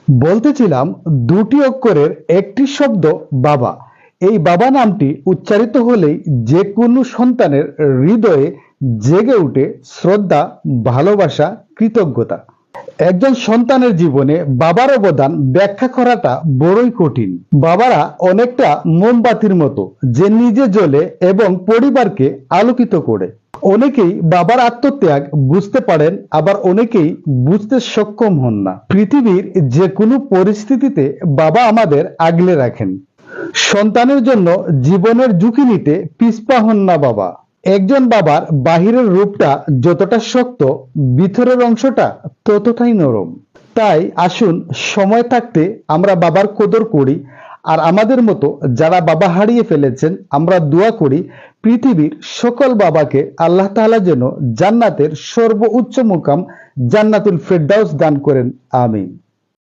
বলতেছিলাম দুটি অক্ষরের একটি শব্দ বাবা। এই বাবা নামটি উচ্চারিত হলেই যে কোনো সন্তানের হৃদয়ে জেগে উঠে শ্রদ্ধা, ভালোবাসা, কৃতজ্ঞতা। একজন সন্তানের জীবনে বাবার অবদান ব্যাখ্যা করাটা বড়ই কঠিন। বাবারা অনেকটা মোমবাতির মতো, যে নিজে জ্বলে এবং পরিবারকে আলোকিত করে। অনেকেই বাবার আত্মত্যাগ বুঝতে পারেন, আবার অনেকেই বুঝতে সক্ষম হন না। পৃথিবীর যে কোনো পরিস্থিতিতে বাবা আমাদের আগলে রাখেন। সন্তানের জন্য জীবনের ঝুঁকি নিতে পিছপা হন না বাবা। একজন বাবার বাহিরের রূপটা যতটা শক্ত, ভিতরের অংশটা ততটাই নরম। তাই আসুন সময় থাকতে আমরা বাবার কদর করি, আর আমাদের মতো যারা বাবা হারিয়ে ফেলেছেন আমরা দোয়া করি পৃথিবীর সকল বাবাকে আল্লাহ তাআলা যেন জান্নাতের সর্বোচ্চ মুকাম জান্নাতুল ফেরদাউস দান করেন। আমিন।